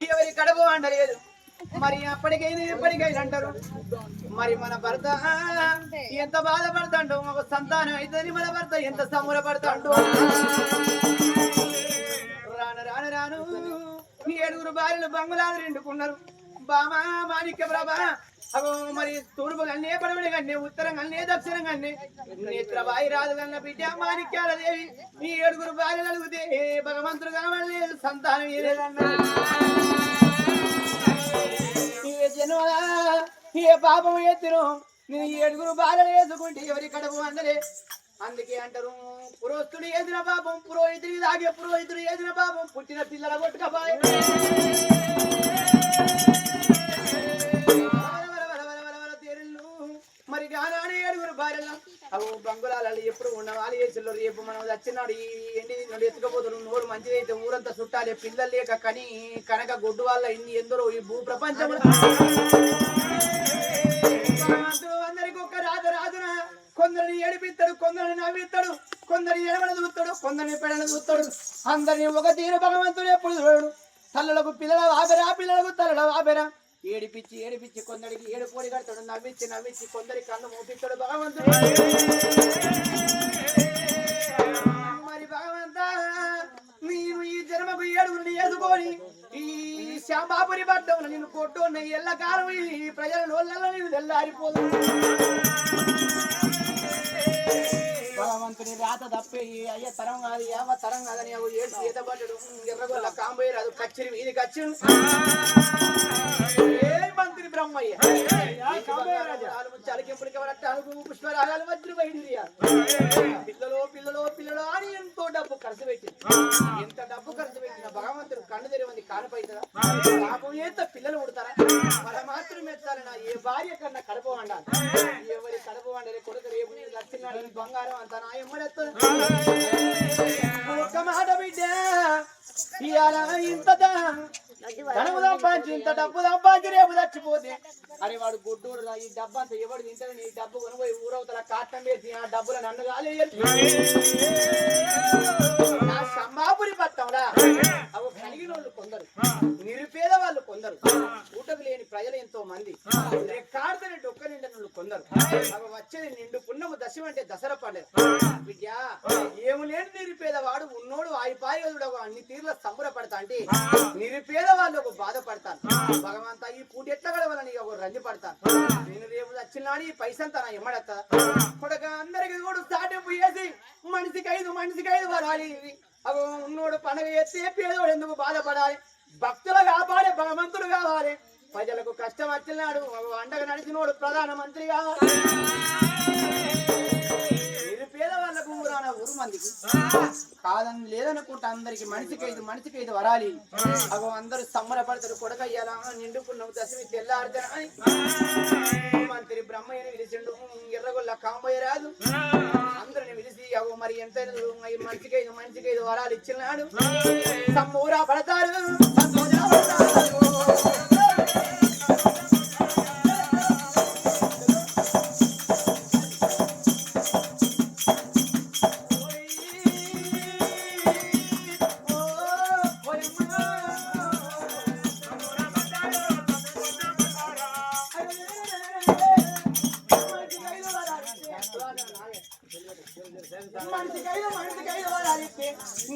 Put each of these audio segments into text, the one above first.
ఎవరి కడుపు అంటలేదు మరి అప్పటికైనా ఎప్పటికైనా అంటారు మరి మన భర్త ఎంత బాధపడతాడు ఒక సంతానం అయితే మన భర్త ఎంత సంబరపడతాడు రాను రాను రాను ఏడుగురు భార్యలు బంగుళాలు రెండుకున్నారు బామా మాణిక్య ప్రభా అగో మరి తూర్పు కన్నే పడమని కన్నే ఉత్తరం కన్నే దక్షిణం కన్నే నేత్రబాయి రాదు కన్న బిడ్డ మాణిక్యాల దేవి ఈ ఏడుగురు భార్యలు అడిగితే భగవంతుడు కావాలి సంతానం ఏలేదన్నా జన్మలా ఏ పాపం ఎత్తును నేను ఏడుగురు భార్యలు వేసుకుంటే ఎవరి కడుపు అందలే అందుకే అంటారు పురోహితుడు ఏదిన పాపం పురోహితుడి దాగే పురోహితుడు ఏదిన పాపం పుట్టిన పిల్లల కొట్టుకపాయ మరి గానాని ఏడుగురు భార్యలు అవు బంగుళాలు ఎప్పుడు ఉన్న వాళ్ళు చేసిల్లో రేపు మనం వచ్చినాడు ఈ ఎండి నుండి ఎత్తుకపోతున్నారు నోరు మంచిది అయితే ఊరంతా చుట్టాలి పిల్లలు లేక కని కనుక గొడ్డు వాళ్ళ ఇన్ని ఎందరో ఈ భూ ప్రపంచంలో అందరికి ఒక్క రాజు రాజున కొందరిని ఏడిపిస్తాడు కొందరిని నవ్విస్తాడు కొందరిని ఎడమని చూస్తాడు కొందరిని పెడని చూస్తాడు అందరిని ఒక తీరు భగవంతుడు ఎప్పుడు చూడడు తల్లులకు పిల్లల ఆబెరా పిల్లలకు తల్లుల ఆబెరా ఏడిపించి ఏడిపించి కొందరికి ఏడు కోడి కడతాడు నవ్వించి నవ్వించి కొందరి కన్ను మూపిస్తాడు భగవంతుడు మరి భగవంత నేను ఈ జన్మకు ఏడుగురిని ఎదుకొని ఈ శ్యాంబాపురి పడ్డంలో నేను కొట్టు ఎల్ల కాలం ఈ ప్రజల నోళ్ళలో నేను తెల్లారిపోదు భగవంతుని రాత తప్పే అయ్య తరం కాదు ఏమ తరం కాదని ఏడు ఈత పడ్డాడు ఎర్రగొల్ల కాంబోయి రాదు కచ్చిరి వీధి కచ్చిరు మంత్రి బ్రహ్మయ్య చలికింపుడికి అడుగు పుష్పరాగాలు వజ్ర బయట పిల్లలు పిల్లలు పిల్లలు అని ఎంతో డబ్బు ఖర్చు పెట్టింది ఎంత డబ్బు ఖర్చు పెట్టిన భగవంతుడు కన్ను తెరవంది కానుపైతుందా పాపం ఎంత పిల్లలు ఉడతారా మన మాత్రం మెచ్చాలి నా ఏ భార్య కన్నా కడుపు వండాలి ఎవరి కడుపు వండాలి కొడుకు రేపు నేను లక్షణాలు బంగారం అంత నా ఎమ్మడెత్త ఒక్క మాట బిడ్డ ఇవాళ ఇంత ధనము సంపాదించి ఇంత డబ్బు సంపాదించి రేపు చచ్చిపోతే అరే వాడు గుడ్డూడు ఈ డబ్బు అంతా ఎవడు తింటాడు ఈ డబ్బు కొనుపోయి ఊరవుతల కాటం వేసి ఆ డబ్బులు నన్ను కాలే నా సంబాపురి పట్టంలా అవి కలిగిన వాళ్ళు కొందరు నిరుపేద వాళ్ళు కొందరు ఊటకు లేని ప్రజలు ఎంతో మంది రెక్కాడుతూనే డొక్క నిండిన కొందరు అవి వచ్చేది నిండు పున్నము దశం అంటే దసరా పండుగ విద్య ఏమి లేని నిరుపేద వాడు ఉన్నోడు ఆయిపాయుడు అన్ని తీర్ల సంబరపడతా అంటే నిరుపేద వాళ్ళు ఒక బాధపడతాను భగవంతా ఈ పూట ఎట్లా గడవాలని ఒక రంది పడతాను నేను రేపు వచ్చినాడు ఈ పైసంతా నా ఎమ్మడతా కొడక అందరికి కూడా స్టార్టింగ్ చేసి మనిషికి ఐదు వరాలి అవి ఉన్నోడు పండుగ ఎత్తే పేదోడు ఎందుకు బాధపడాలి భక్తులు కాపాడే భగవంతుడు కావాలి ప్రజలకు కష్టం వచ్చినాడు అండగా నడిచినోడు ప్రధానమంత్రి కావాలి నిరుపేద వాళ్ళకు ఊరాన ఊరు మందికి కాదని లేదనుకుంటా అందరికి మనిషికి ఐదు వరాలి అగో అందరూ సంబరపడతారు కొడకయ్యాలా నిండుకున్నావు దశమి తెల్లారితే అని మంత్రి బ్రహ్మయ్యని పిలిచిండు ఎర్రగొల్ల కాంబోయ రాదు అందరిని పిలిచి అగో మరి ఎంత మనిషికి ఐదు వరాలు ఇచ్చినాడు సంబూరా పడతారు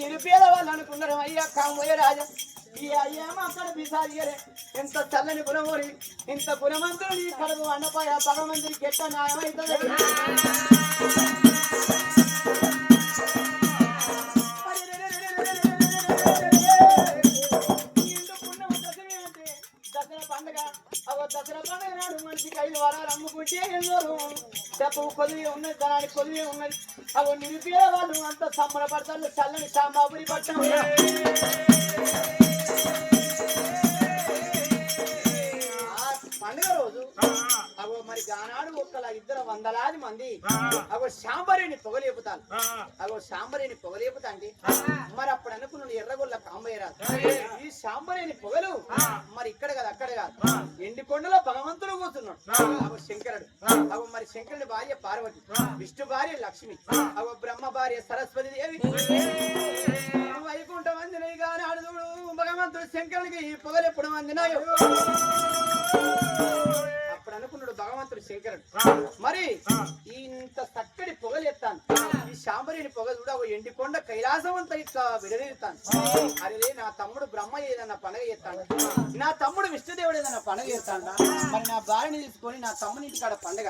నిరుపేద వాళ్ళు అనుకున్నారు అయ్యా కాంబోయ రాజా ఈ అయ్యామో అక్కడ బిసారియరే ఎంత చల్లని గుణమోరి ఇంత గుణమంతుడు నీ కడుపు అన్నపాయ భగవంతుడికి ఎట్లా న్యాయమైతుంది దసరా పండుగ దసరా పండుగ నాడు మనిషికి 5 వారాలు అమ్ముకుంటే డబ్బు కొద్దిగా ఉన్నది ధనానికి కొద్దిగా ఉన్నది అవి నిరుపేద వాళ్ళు అంత సంబరపడతారు చల్లని సాంబాబురి పట్టణం పండుగ రోజు అగో మరి ఆనాడు ఒక్కలా ఇద్దరు వందలాది మంది అగో శాంబరిని పొగలేపుతాను అగో శాంబరిని పొగలేపుతా అంటే మరి అప్పుడు అనుకున్నాడు ఎర్రగొల్ల కాంబయ్యరాజు ఈ శాంబరిని పొగలు మరి ఇక్కడ కాదు అక్కడ కాదు ఎండికొండలో భగవంతుడు కూర్చున్నాడు అగో శంకరుడు అగో మరి శంకరుడి భార్య పార్వతి విష్ణు భార్య లక్ష్మి అగో బ్రహ్మ భార్య సరస్వతి దేవి వైకుంఠం అందినవి కానీ ఆడుదుడు భగవంతుడు శంకరుడికి పొగలు ఎప్పుడు అందినాయో అప్పుడు అనుకున్నాడు భగవంతుడు శంకరుడు మరి ఇంత చక్కటి పొగలు ఎత్తాను ఈ శాంబరిని పొగ చూడ ఎండికొండ కైలాసం అంతా ఇట్లా విడదీరుతాను అరే నా తమ్ముడు బ్రహ్మ ఏదన్నా పండగ చేస్తాడు నా తమ్ముడు విష్ణుదేవుడు ఏదన్నా పండగ చేస్తాడు మరి నా భార్యని తీసుకొని నా తమ్ముని ఇంటికాడ పండగ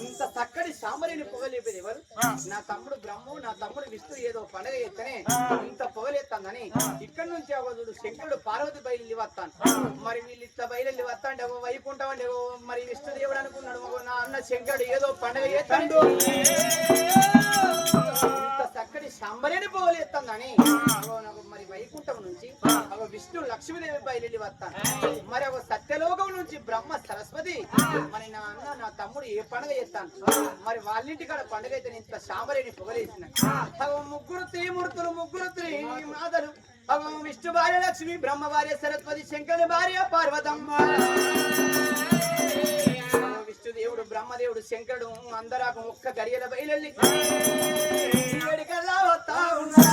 ఇంత చక్కటి శాంబరిని పొగ లేపేది ఎవరు నా తమ్ముడు బ్రహ్మ నా తమ్ముడు విష్ణు ఏదో పండగ చేస్తేనే ఇంత పొగలేస్తానని ఇక్కడ నుంచి చూడు శంకరుడు పార్వతి బయలు వస్తాను మరి వీళ్ళు ఇట్లా బయలు వస్తాంటే వైకుంఠం అంటే మరి విష్ణుదేవుడు అనుకున్నాడు నా అన్న శంకరుడు ఏదో పండగ చేస్తాడు ఇంత చక్కటి శాంబరిని పొగలేస్తుందని మరి వైకుంఠం నుంచి ఒక విష్ణు లక్ష్మీదేవి బయలు వస్తాను మరి ఒక సత్యలోకం నుంచి బ్రహ్మ సరస్వతి మరి నా అన్న నా తమ్ముడు ఏ పండుగ చేస్తాను మరి వాళ్ళింటి కాడ పండుగ అయితే ఇంత శాంబరిని పొగలేసిన ముగ్గురు త్రిమూర్తులు ముగ్గురు త్రిమాతలు విష్ణు భార్య లక్ష్మి బ్రహ్మ భార్య సరస్వతి శంకరుని భార్య పార్వతమ్మ విష్ణుదేవుడు బ్రహ్మదేవుడు శంకరుడు అందరాకు ఒక్క గడియల బయలెళ్ళి వేడికల్లా వస్తా ఉన్నా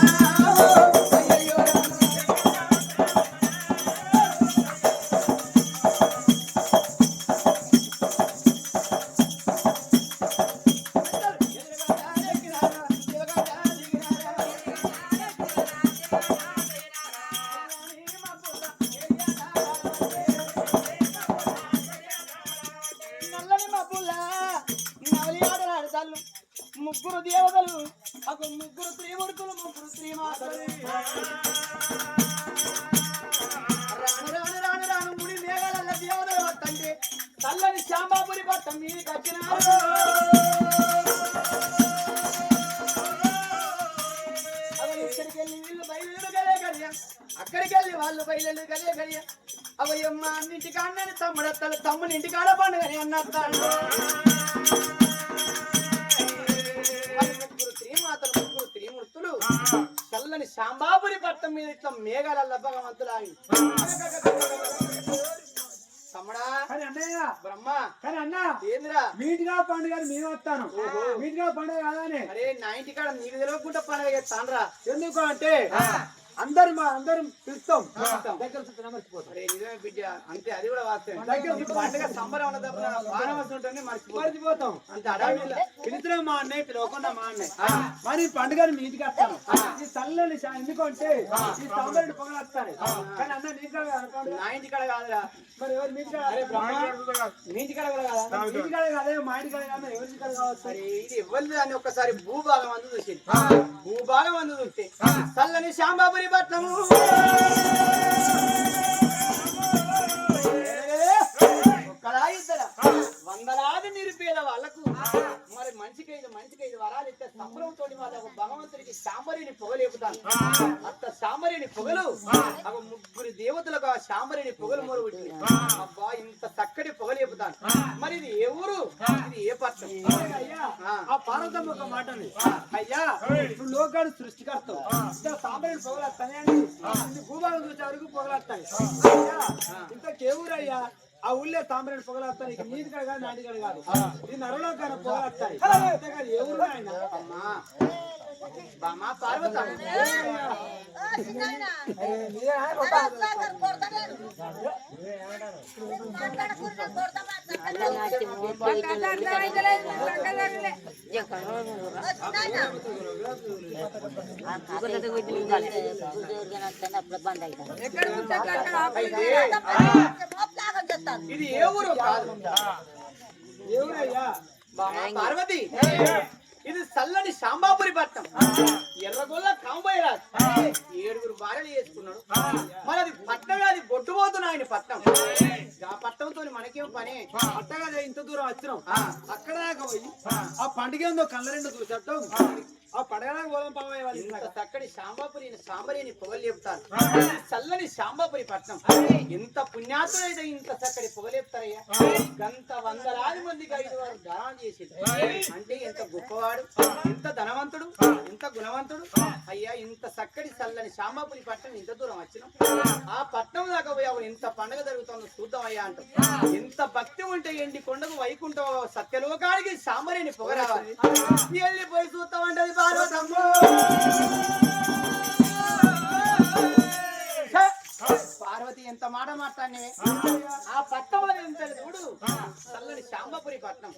ముగ్గురు దేవతలు ముగ్గురు త్రిమూర్తులు ముగ్గురు త్రిమాతలు రాను రాను రాను రాను ముడి మేఘాల దేవతలు వస్తంటే చల్లని శాంబాపురి పట్టం మీదకి వచ్చినారు ఇక్కడికి వెళ్ళి వీళ్ళు బయలు గలే గడియ అక్కడికి వెళ్ళి వాళ్ళు బయలు గలే గడియ అవయ్యమ్మ అన్నింటికాడని తమ్ముడత్తలు తమ్ముని ఇంటికాడ పండుగని అన్నస్తాడు ముగ్గురు త్రిమూర్తులు చల్లని శాంబాపురి పట్టం మీద ఇట్లా మేఘాల భగవంతులు ఆగి తమ్ముడా బ్రహ్మ కానీ అన్న ఏందిరా మీటిగా పండుగ మేము వస్తాను మీటిగా పండుగ కాదానే అరే నా ఇంటికాడ నీకు తెలియకుండా పండుగ చేస్తానరా ఎందుకు అంటే అందరం పిలుస్తాం దగ్గర బిడ్డ అంతే అది కూడా వాస్తవం పండుగ సంబరం ఉంటుంది మర్చిపోతాం అంతే అడవిలో పిలుస్తున్నాం మా అన్నయ్య పిలవకుండా మా అన్నయ్య మరి పండుగని మీ ఇంటికి వస్తాను ఈ చల్లని ఎందుకంటే ఈ సంబరం పొగలు వస్తాను కానీ అన్న నీ నా ఇంటికాడ కాదురా మరి ఎవరు మీ ఇంటికాడ కూడా కాదా మీ ఇంటికాడ కాదే మా ఇంటికాడ కాదా ఎవరి ఇంటికాడ కావచ్చు ఇది ఎవరిది అని ఒక్కసారి భూభాగం అందు చూసి భూభాగం అందు చూస్తే చల్లని శాంబాబు పట్నము ఒక్కడా ఇద్దరా వందలాది నిరుపేద వాళ్ళకు మరి మంచికైదు వరాలు ఇస్తే సంబరంతో వాళ్ళకు భగవంతుడికి శాంబరిని పొగలేపుతాను అంత శాంబరిని పొగలు అవ ముగ్గురు దేవతలకు ఆ శాంబరిని పొగలు మొరుగు అబ్బా ఇంత చక్కటి పొగలేపుతాను మరి ఇది ఏ ఊరు ఇది ఏ పట్టణం ఆ పార్వతమ్మ ఒక మాట అయ్యా ఇప్పుడు లోకాలు సృష్టికర్తావు శాంబరిని పొగలు వస్తాయండి భూభాగం చూసే వరకు పొగలు వస్తాయి ఇంత కేవూరు అయ్యా ఆ ఊళ్ళో తామరేడు పొగలు వస్తాయి ఇక నీటి కాడ కాదు నాటి కాడ కాదు ఈ నరలో కాడ పొగలు వస్తాయి అంతేకాదు ఏ ఊరు ఆయన అమ్మా పార్వతమ్మ ఇది ఏ ఊరు కాదు పార్వతి ఇది చల్లని శాంబాపురి పట్టణం ఎర్రగొల్ల కాంబయ్యరాజు 7 భార్యలు చేసుకున్నాడు మరి అది పట్టణం అది బొట్టుపోతున్నా ఆయన పట్టణం ఆ పట్టణంతో మనకేం పని పట్టగా ఇంత దూరం వచ్చినాం అక్కడ దాకా పోయి ఆ పండుగ ఏందో కళ్ళ రెండు చూసట్టం ఆ పడగడానికి పోదాం పావయ్య వాళ్ళు ఇంత చక్కటి శాంబాపురి సాంబరిని పొగలు చెప్తారు చల్లని శాంబాపురి పట్నం ఇంత పుణ్యాతుడైతే ఇంత చక్కటి పొగలేపుతారయ్యా గంత వందలాది మందికి 5 వారు దానం చేసేది అంటే ఎంత గొప్పవాడు ఎంత ధనవంతుడు ఎంత గుణవంతుడు అయ్యా ఇంత చక్కటి చల్లని శాంబాపురి పట్నం ఇంత దూరం వచ్చినాం ఆ పట్నం దాకా పోయి అప్పుడు ఎంత పండుగ జరుగుతుందో చూద్దాం అయ్యా అంటాం ఎంత భక్తి ఉంటే ఎండి కొండకు వైకుంఠం సత్యలోకానికి సాంబరిని పొగ రావాలి వెళ్ళిపోయి చూస్తామంటది పార్వతమ్మ పార్వతి ఎంత మాట మాట్లాడినవే ఆ పట్నం ఎంత చూడు చల్లని శాంబపురి పట్నం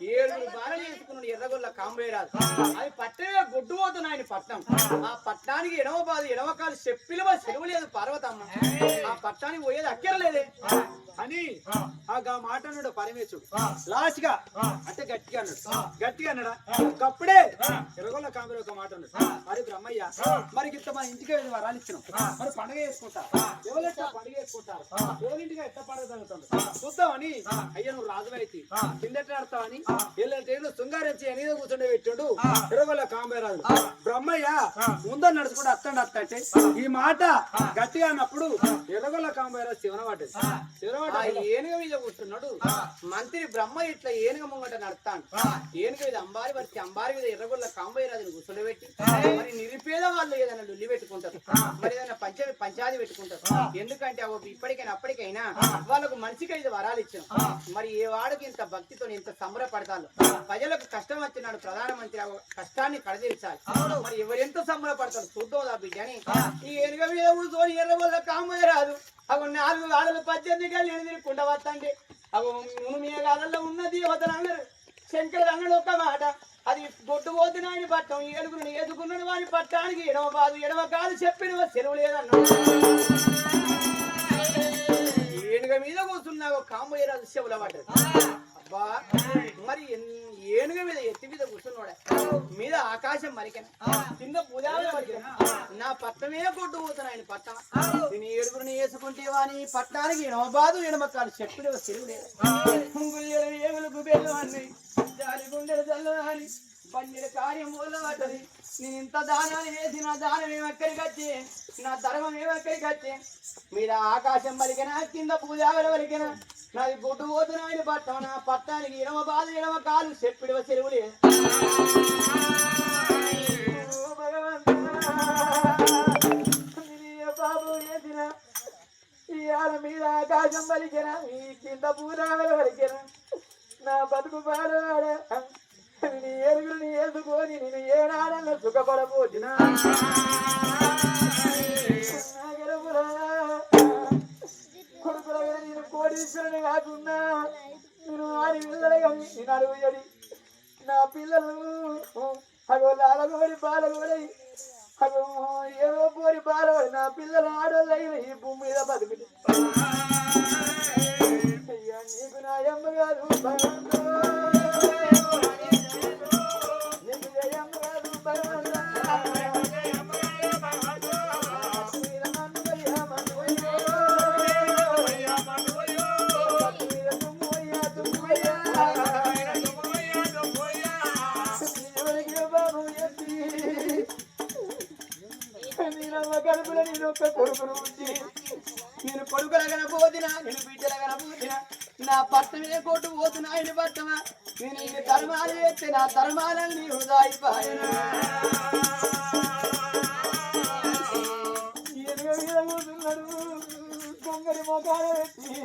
7 బాణలు వేసుకున్నాడు ఎర్రగొల్ల కాంబేరాజు అది పట్టమే గుడ్డు పోతున్న ఆయన పట్నం ఆ పట్నానికి ఎడమ బాధ ఎడమకాలు చెప్పిలువ సెలవు లేదు పార్వతమ్మ ఆ పట్నానికి పోయేది అక్కర్లేదే అని ఆ మాట అన్నాడు పరమేశ్వరుడు లాస్ట్ గా అంటే గట్టిగా అన్నాడా అప్పుడే ఎర్రగొల్ల కాంబేరు ఒక మాట అన్నాడు మరి బ్రహ్మయ్య మరి ఇంత మన ఇంటికి వరాలు ఇచ్చినాం మరి పండుగ చేసుకుంటారు ఎవరైతే పండుగ చేసుకుంటారు ఎవరింటిగా ఎట్లా పండుగ జరుగుతుంది చూద్దామని అయ్యా నువ్వు రాజు అయితే కిందట ఆడతావని వీళ్ళంటే శృంగారించి ఎనిమిదో కూర్చుండే పెట్టాడు ఎర్రగొల్ల కాంబేరాజు బ్రహ్మయ్య ముందని నడుచుకుంటూ అత్తంటే ఈ మాట గట్టిగా అన్నప్పుడు ఎర్రగొల్ల కాంబేరాజు శివనవాడు ఏనుగ మీద కూర్చున్నాడు మంత్రి బ్రహ్మ ఇట్లా ఏనుగ ముంగట నడతాడు ఏనుగ మీద అంబారి వచ్చి అంబారి మీద ఎర్రగొల్ల కాంబోయరాజుని కూర్చోబెట్టి మరి నిరుపేద వాళ్ళు ఏదైనా లొల్లి పెట్టుకుంటారు మరి ఏదైనా పంచాది పెట్టుకుంటారు ఎందుకంటే ఇప్పటికైనా అప్పటికైనా వాళ్ళకు మనిషికి 5 వరాలు ఇచ్చాం మరి ఏ వాడికి ఇంత భక్తితో ఇంత సంబరపడతాను ప్రజలకు కష్టం వచ్చినాడు ప్రధానమంత్రి కష్టాన్ని కడదీర్చాలి మరి ఎవరెంత సంబరపడతారు చూద్దాం బిడ్డ అని ఈ ఏనుగ మీద కూర్చొని ఎర్రగొల్ల కాంబోయరాజు అవి 4 గాడలు 18 గల్లు తిరుగుకుంటా వస్తండి అవి మీ గాడల్లో ఉన్న దేవతలు అన్నారు శంకరుడు అన్నాడు ఒక మాట అది గొడ్డు పోతున్న ఆయన పట్టం ఏడుగురిని ఎదుకున్నాడు వాడి పట్టానికి ఎడమ బాదు ఎడమ కాదు చెప్పిన సెలవు లేదన్నాడు ఏనుగ మీద కూర్చున్నా కాంబోయరాజు చెవుల పడ్డది అబ్బా మరి ఏనుగ మీద ఎత్తి మీద కూర్చున్నాడే మీద ఆకాశం మరికెన కింద పూజాలు మరికెన నా పట్టమే కొట్టు పోతున్నా ఆయన పట్టం నేను 7గురిని వేసుకుంటే వాని పట్టానికి ఎడమ బాదు ఎడమ కాదు చెప్పిన సెలవు లేదు ఏగులకు బెల్లం అన్నాయి దాని గుండెలు చల్లని బండిల కార్యం మొదలబడ్డది నేను ఇంత దానాన్ని వేసి నా దానం ఏమక్కడికి వచ్చి నా ధర్మం ఏమక్కడికి వచ్చి మీద ఆకాశం వరికినా కింద పూజాగల వరికినా నాది గుడ్డు పోతున్న ఆయన పట్టం నా పట్టానికి ఎడమ బాధ ఎడమ కాలు చెప్పిడవ చెరువు లేదు బాబు వేసిన ఈ ఆడ మీద ఆకాశం వలికిన ఈ కింద పూజాగల వరికిన నా బతుకు పాడవాడ నీ ఎరుగుని ఎదుకొని నేను ఏనాడల్లో సుఖపడబోతున్నా కొడుకులగా నేను కోటీశ్వరుని కాకుండా నేను ఆడి పిల్లలు కానీ నేను అడుగుయడి నా పిల్లలు అగో లాలగోడి బాలగోడి అగో ఏదో కోరి బాలగోడి నా పిల్లలు ఆడోళ్ళైన ఈ భూమి మీద బతుకుని అయ్యా నీకు నా అమ్మ గారు నేను కొడుకులగన పోతున్నా నేను బిడ్డలగన పోతున్నా నా పట్టమే కొట్టు పోతున్నా ఆయన పట్టమా నేను ఇన్ని ధర్మాలు చేస్తే నా ధర్మాలని హృదయపాయనా కూతున్నాడు దొంగరి మొఖాలు పెట్టి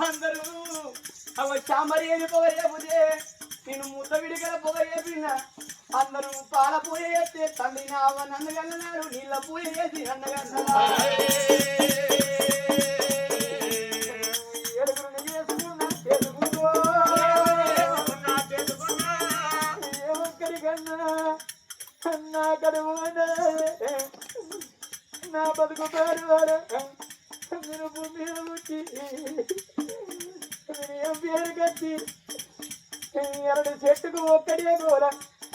అందరూ అవ చామరేని పొగరేపుదే నేను ముద్ద విడిగల పొగరేపినా అందరూ పాల పూజ చేస్తే తండ్రి నావ నన్ను కన్నాడు నీళ్ళ పూజ చేసి ఏడుగురిని చేసుకున్నా ఏమక్కడికన్నా నా కడుపు నా బతుకు పేరు నేను భూమి పుట్టి ఏం పేరు కట్టి 2 చెట్టుకు ఒక్కడే కూర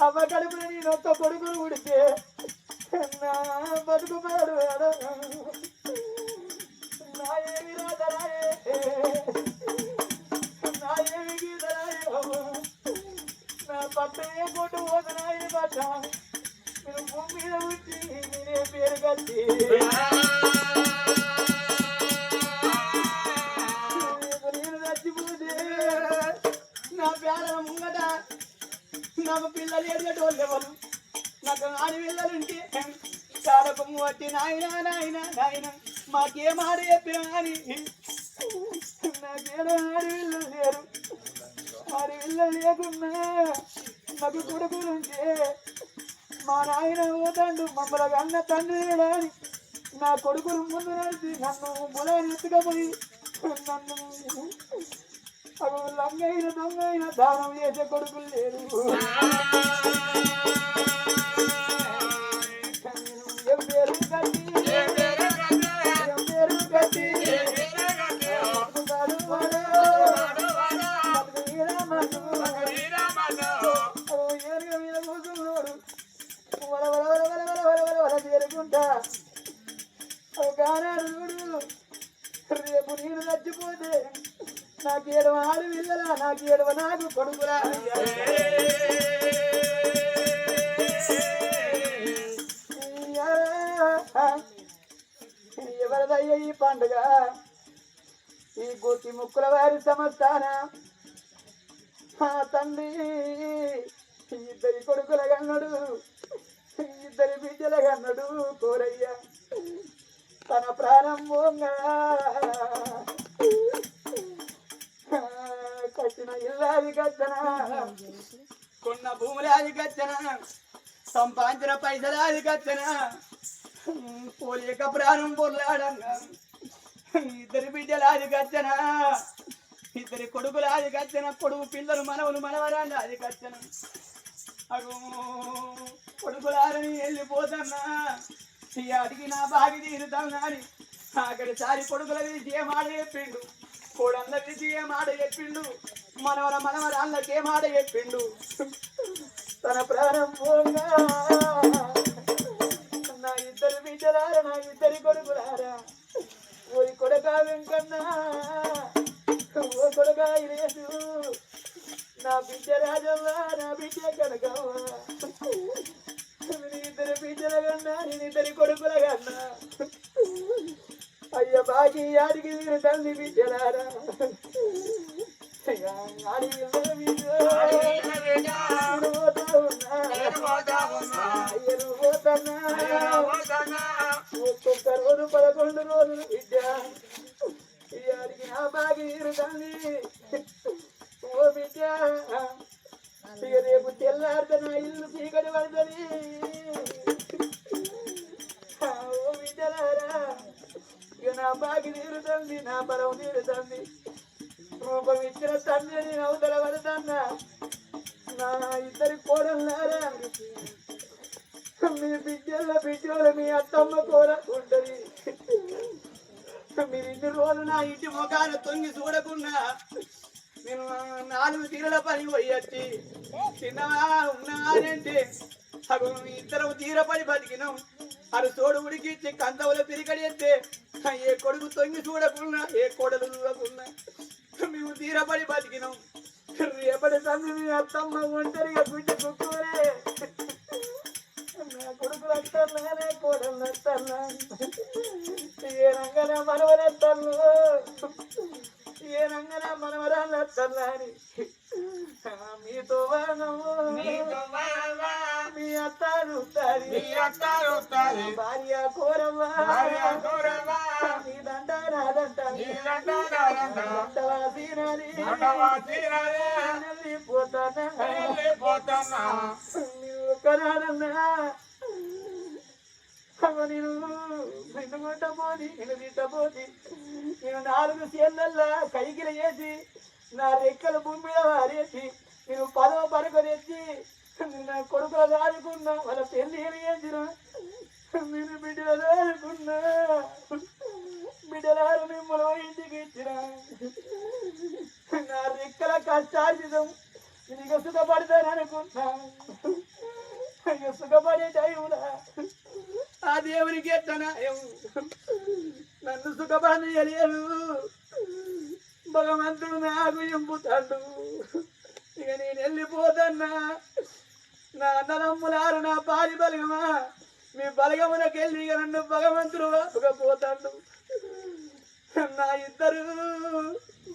అవ్వ కడుపున నేను ఒక్క కొడుకును ఉడితే నా బతుకు పేరు నా ఏమి రాదరాయే నా ఏమి గీతరాయే అప్పుడే కొట్టు పోతున్నాయి పట్టం మీరు భూమి మీద వచ్చి నేనే పేరు కట్టి నేను చచ్చిపోతే నా పేర ముంగట నాకు పిల్లలు ఎడగటోళ్ళు ఎవరు నాకు ఆడపిల్లలుంటే చాలకము పట్టి నాయన నాయన నాయన మాకేం ఆడ చెప్పినా అని నాకేదో ఆడపిల్లలు లేరు ఆడపిల్లలు లేకున్నా నాకు కొడుకులుంటే మా నాయన పోతాడు మమ్మల్ని అన్న తండ్రి అని నా కొడుకులు ముందు నడిచి నన్ను బులాన్ని ఎత్తుకపోయి నన్ను అవి లంగైన దొంగైన దానం చేసే కొడుకులు లేరు ఏం పేరు కట్టి రేపు నేను చచ్చిపోతే నాకు ఏడవ ఆడు పిల్లలా నాకు ఏడవ నాకు కొడుకురా ఎవరిదయ్య ఈ పండుగ ఈ గోతి ముక్కుల వారి సమస్తాన ఆ తండ్రి ఇద్దరి కొడుకుల గన్నడు ఇద్దరి బిడ్డల గన్నడు కోరయ్య తన ప్రాణం పోంగా కట్టిన ఇల్లాది గచ్చన కొన్న భూములాది గచ్చన సంపాదించిన పైసలాది గచ్చన పోలేక ప్రాణం పొర్లాడంగా ఇద్దరి బిడ్డలాది గచ్చన ఇద్దరి కొడుకులాది గచ్చన కొడుకు పిల్లలు మనవలు మనవరాళ్ళు అది గచ్చన అగో కొడుకులారని వెళ్ళిపోతున్నా ఈ అడిగి నా బాగి తీరుతాను అని అక్కడిసారి కొడుకుల తీసి ఏ మాట చెప్పిండు కోడళ్ళ తీసి ఏ మాట చెప్పిండు మనవరాళ్ళకి ఏ మాట చెప్పిండు తన ప్రాణం పోగా నా ఇద్దరు బిడ్డలారా నా ఇద్దరి కొడుకులారా ఓరి కొడుక వెంకన్నా ఓ కొడుక ఇలేసు నా బిడ్డ రాజవ్వా నా బిడ్డ కనకవ్వా ఇద్దరు బిడ్డల కన్నా నేను ఇద్దరి కొడుకుల కన్నా అయ్య బాగి ఆడికి మీరు తల్లి బిడ్డలారా ఒక్కొక్క రోజు 11 రోజులు బిడ్డ ఆడికి నా బాగి తల్లి ఓ బిడ్డ ఇక రేపు తెల్లారితే నా ఇల్లు చీకటి పడుతుంది ఓ బిడ్డలారా ఇక నా బాగి తీరుతుంది నా బలం తీరుతుంది రూపం ఇచ్చిన తండ్రి నేను అవతల పడుతున్నా నా ఇద్దరి కోడలారా మీ బిడ్డల మీ అత్తమ్మ కూర ఉంటది మీరు ఇన్ని రోజులు నా ఇంటి ముఖాన్ని తొంగి చూడకుండా నేను 4 తీరల పని పోయొచ్చి తిన్నవా ఉన్నానంటే అగు ఇద్దరు తీరపడి బతికినాం అది తోడు ఉడికిచ్చి కందవుల తిరిగడేస్తే ఏ కొడుకు తొంగి చూడకుండా ఏ కోడలు చూడకుండా మేము తీరపడి బతికినాం రేపటి తండ్రి మీ అత్తమ్మ ఒంటరిగా బిడ్డ కుక్కూరే నా కొడుకులు అత్తర్లానే కోడలు అత్తర్లా ఏ రంగన మనవలెత్తర్లు ఏ రంగన మనవరాళ్ళు అత్తర్లా అని మీతో మీ అత్తారు భార్య కోరవ్వా నీ దండ రాదంట పోతానా ఒక్కనాడన్నా నేను నిన్ను కొట్టబోది నేను తిట్టబోది నేను 4 సేళ్ళల్లా కైకిలు వేసి నా రెక్కల భూమి మీద వారేసి నేను పదవ పరకు తెచ్చి నా కొడుకులు దాడుకున్నా వాళ్ళ పెళ్లి చేసిన నేను బిడ్డలు దాడుకున్నా బిడ్డలారు మిమ్మల్ని ఇంటికి ఇచ్చిన నా రెక్కల కష్టార్జితం నేను సుఖపడతాననుకున్నా సుఖపడే టైంలా ఆ దేవునికి ఎట్టనా నన్ను సుఖపడలేదు భగవంతుడు నాకు ఎంపుతాడు ఇక నేను వెళ్ళిపోతన్నా నా అన్నదమ్ములారు నా పాలి బలగమా మీ బలగములకెళ్ళి ఇక నన్ను భగవంతుడు పోతాడు. నా ఇద్దరు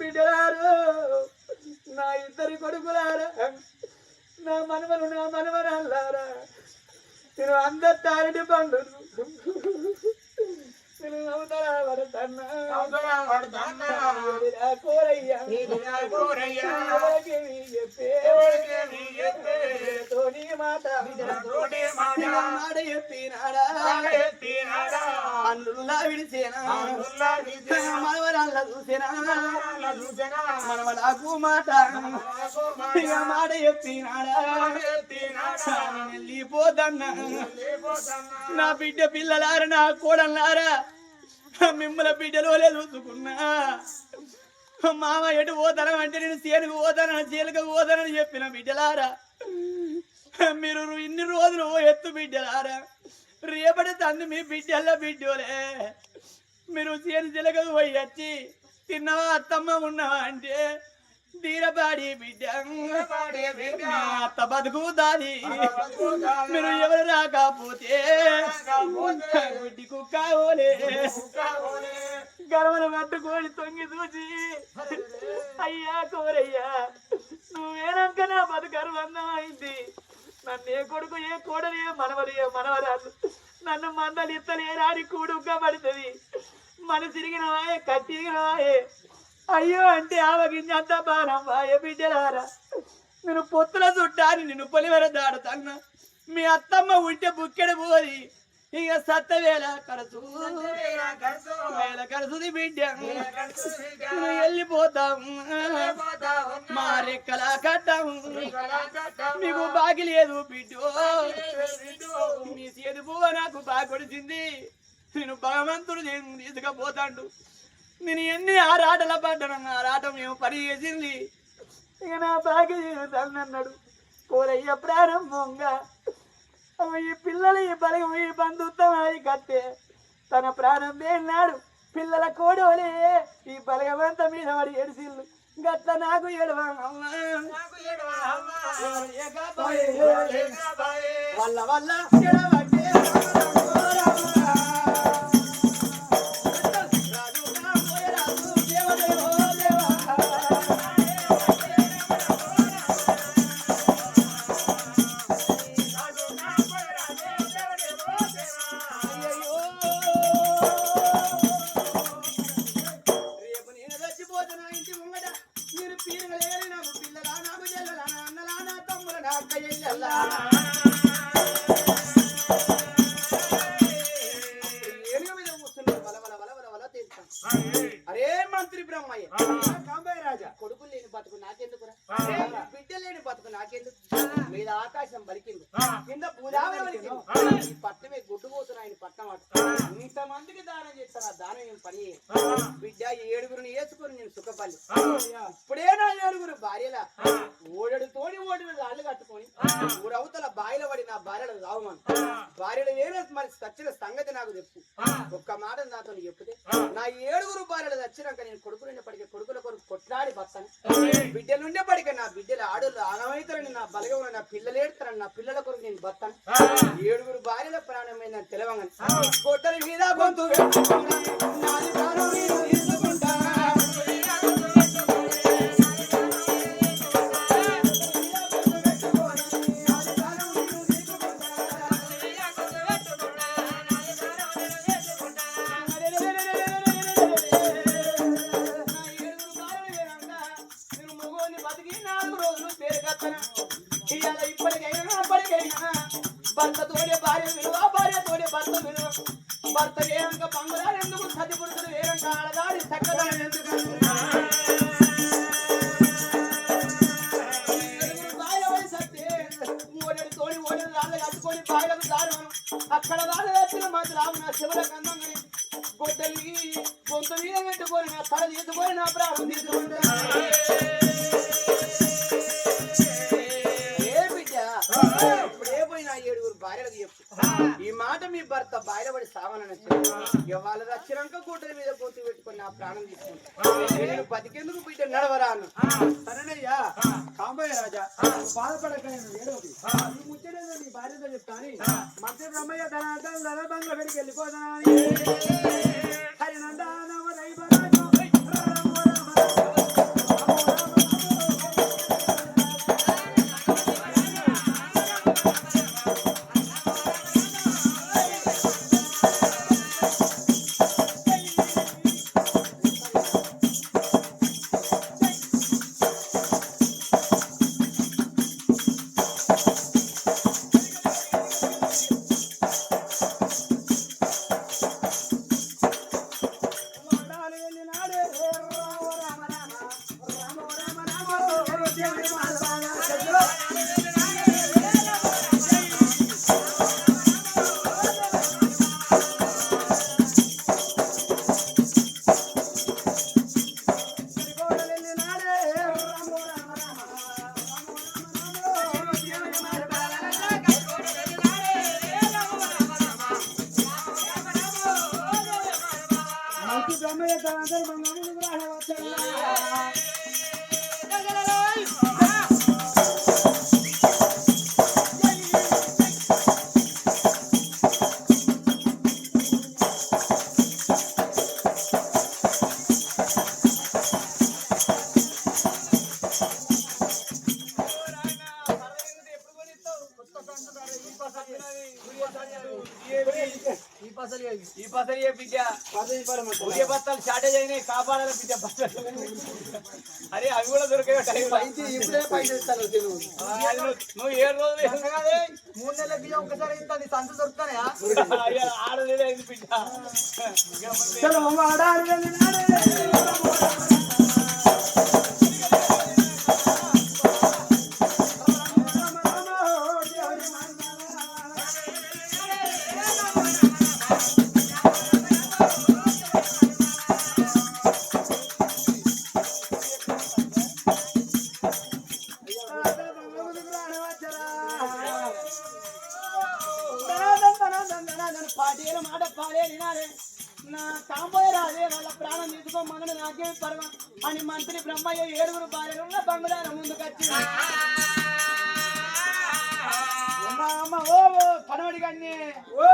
బిడ్డలారు నా ఇద్దరి కొడుకులారా నా మనవరాలారా నేను అందరు తారటి పండు నేను అవతల పడతాన్నా కోరయ్యా తోని మాట చెప్పినాడా అన్నులా విడిసేనా మనవరాళ్ళ చూసేనా మనవలకు మాట మాట చెప్పినాడా వెళ్ళిపోతన్నా నా బిడ్డ పిల్లలారా నా కోడలారా మిమ్మల బిడ్డలో చూసుకున్నా మామ ఎటు పోతానం అంటే నేను చేనుకు పోతానని చేనుకు పోతానని చెప్పిన బిడ్డలారా మీరు ఇన్ని రోజులు ఎత్తు బిడ్డలారా రేపటి తండ్రి మీ బిడ్డల బిడ్డోలే మీరు చేను చిలకకు పోయి వచ్చి తిన్నవా అత్తమ్మ ఉన్నావా అంటే తీరపాడి బిడ్డ అత్త బతుకుతాది మీరు ఎవరు రాకపోతే గుడ్డి కుక్క ఓలే గర్వను పట్టుకొని తొంగి చూసి అయ్యా కోరయ్యా నువ్వేనాక నా బతుకరు అయింది నన్ను ఏ కొడుకు ఏ కోడలు ఏ మనవరాలు నన్ను మందలు ఇత్తలేరాడి కూడుగా పడుతుంది మన తిరిగినవాయే కట్టిరిగినవాయే అయ్యో అంటే ఆవగించంత బాణం వాయ బిడ్డలారా నేను పొత్తుల చుట్టాని నిన్ను పొలివెర దాడుతాన్నా మీ అత్తమ్మ ఉంటే బుక్కెడు పోది ఇక సత్తవేళ కరసు వేళ కరసుది బిడ్డ వెళ్ళిపోతాము మా రెక్కలా కట్టాము మీకు బాగి లేదు బిడ్డో మీ చేతి పువ్వ నాకు బాగా కొడిచింది నేను భగవంతుడు తీసుకపోతాడు నేను ఎన్ని ఆరాటల పడ్డాను ఆరాటం ఏమో పని చేసింది ఇక నా బాగా జీవితాన్ని అన్నాడు కోరయ్య ప్రారంభంగా ఈ పిల్లలు ఈ బలగం ఈ బంధుత్వం అది కట్టే తన ప్రాణం వేన్నాడు పిల్లల కోడోలే ఈ బలగమంతా మీద వాడి ఏడిసిల్లు గట్ల నాకు ఏడవా వల్ల వల్ల ఎడవట్టే అరే మంత్రి బ్రహ్మయ్య కాంబాయి రాజా కొడుకులు లేని బతుకు నాకెందుకురా బిడ్డ లేని బతుకు నాకెందుకు మీద ఆకాశం బలికింది కింద పూజావే బలికింది ఈ పట్టణమే గుడ్డుపోతున్నా ఆయన పట్టణం అటు ఇంతమందికి దానం చేస్తాను ఆ దానం నేను పని బిడ్డ 7గురిని వేసుకొని నేను సుఖపల్లి ఇప్పుడే నా 7గురు భార్యల ఓడడు తోడి ఓడి రాళ్ళు కట్టుకొని ఊరవతల బాయిల పడి నా భార్యలు రావమను భార్యలు వేరే మరి చచ్చిన సంగతి నాకు చెప్పు ఒక్క మాట నాతో చెప్తే నా 7గురు భార్యలు చచ్చినాక నేను కొడుకులు పడికే కొడుకుల కొరకు కొట్లాడి బతాను బిడ్డలు ఉండేపడిక నా బిడ్డలు ఆడోళ్ళు ఆనమైతారని నా బలగం నా పిల్లలు ఏడుతారని నా పిల్లల కొరకు నేను బతాను 7గురు భార్యల ప్రాణమైందని తెలవంగాని కొట్టల మీద గొంతు నాది ప్రాణం నేను తీసుకుంటా భర్త తోడే భార్య విలువ భార్య తోడే భర్త విలువ భర్త వేరంగా బంగారు ఎందుకు సతి పురుషుడు వేరంగా ఆడదాడి చక్కదాని ఎందుకు ఓడేడు తోడి ఓడేడు రాళ్ళు కట్టుకొని బాయిలకు దారును అక్కడ వాళ్ళు వచ్చిన మాకు రావు నా శివుల కందంగా గొడ్డలి గొంత మీద పెట్టుకొని నా తల తీసుకొని నా ప్రాణం తీసుకుంటా ఇప్పుడే పోయి నా 7గురు భార్యలకు చెప్పు ఈ మాట మీ భర్త బాయిల పడి సావనని వచ్చాను. ఇక వాళ్ళు వచ్చినాక గుడ్డల మీద గొంతు పెట్టుకొని నా ప్రాణం తీసుకుంటాను. నేను బతికేందుకు బిడ్డ నడవరా అన్న. సరేనయ్యా కాంబోయ రాజా బాధపడక ఏడోది ఈ ముచ్చటేదో నీ భార్యతో చెప్తాను. మంత్రి బ్రహ్మయ్య ధనార్థం బంగ్లా పెడికి వెళ్ళిపోతాను. ఈ పసరి బిడ్డ ఉదయ బత్తాలు షార్టేజ్ అయినాయి, కాపాడాలి బిడ్డ బట్టలు. అరే అవి కూడా దొరికాయి. ఇప్పుడే పైసలు ఇస్తాను. నువ్వు 7 రోజులు 3 నెలల బియ్యం ఒకసారి ఇస్తాను. సంత దొరుకుతాయా? ఆడలేదు అయింది బిడ్డ. పాటీల మాట పాలేనారే నా కాంబోయ రాజే వాళ్ళ ప్రాణం తీసుకోమని నాకేమి పర్వ అని మంత్రి బ్రహ్మయ్య 7 భార్యలున్న బంగారం ముందుకొచ్చి ఓ కనవడి కన్నే, ఓ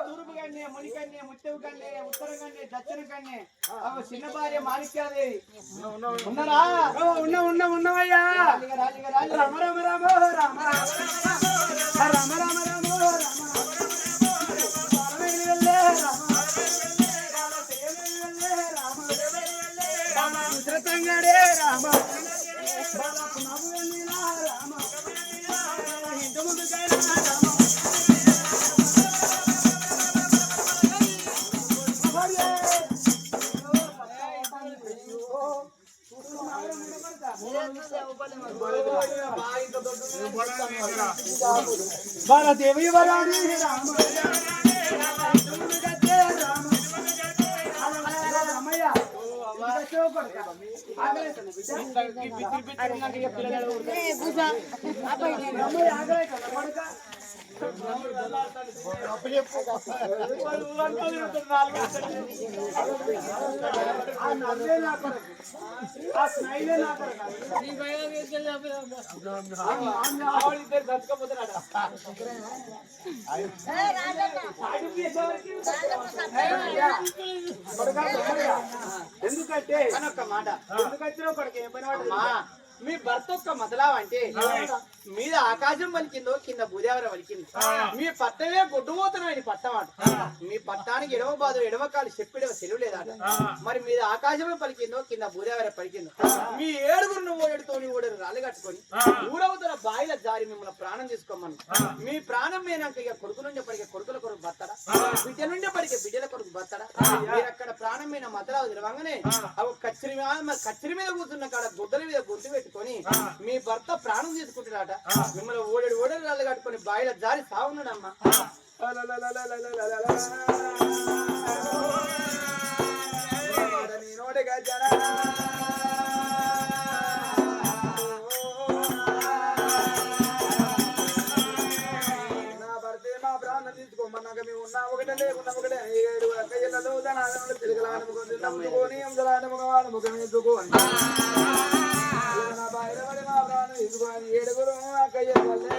తూర్పు కన్నే, ముని కన్నే, ముత్తెవు కన్నే, ఉత్తరం కన్నే, దక్షిణ కన్నే, చిన్న భార్య మాణిక్యాదేవి ఉన్నారా? ఉన్నవయ్యా. రామ రామ రామ రామ రామ రామ రామ తంగడే రామ రామ ఇంటి ముందు దేవి వరాణి రామ రామయ్య ఎందుకంటే అనొక్క మాట ఎందుకంటే ఒకడికి ఏమైనా మీ భర్త ఒక్క మొదలావ అంటే మీద ఆకాశం పలికిందో కింద భూదేవర పలికింది. మీ పట్టమే గొడ్డుపోతున్నాయి పట్టమాట. మీ పట్టానికి ఎడవ బాధ ఎడవ కాలు చెప్పిడవ సెలవు లేదట. మరి మీద ఆకాశమే పలికిందో కింద భూదేవర పలికిందో మీ 7 నువ్వు ఏడుతోని ఓడరు రాళ్ళు కట్టుకొని ఊరవుతున్న బాయిల జారి మిమ్మల్ని ప్రాణం తీసుకోమని మీ ప్రాణం మీనాక ఇక కొడుకు నుండి పడికే కొడుకుల కొరకు బతడా, బిడ్డ నుండి పడికే బిడ్డల కొరకు బతడా. మీరు అక్కడ ప్రాణం మీద మతలావు తెలవంగానే అవి కచ్చిరి మీద కూర్చున్న కాడ గుడ్డల మీద గుర్తు పెట్టుకొని మీ భర్త ప్రాణం తీసుకుంటున్నాట. మిమ్మల్ని ఓడేడు రాళ్ళు కట్టుకొని బాయిల జారి సాగున్నాడమ్మా. నా భర్తే మా ప్రాణం తీసుకోమన్నాక మేము ఉన్నా ఒకటే లేకుండా ఒకటే 7 అక్కయ్యలలో ధనాలను తిరగలానుకొని నమ్ముకొని అంజలాని మగవాడు ముఖం ఎత్తుకొని నా బయలుపడి మా ప్రాణం ఎదుకొని 7 అక్కయ్యలే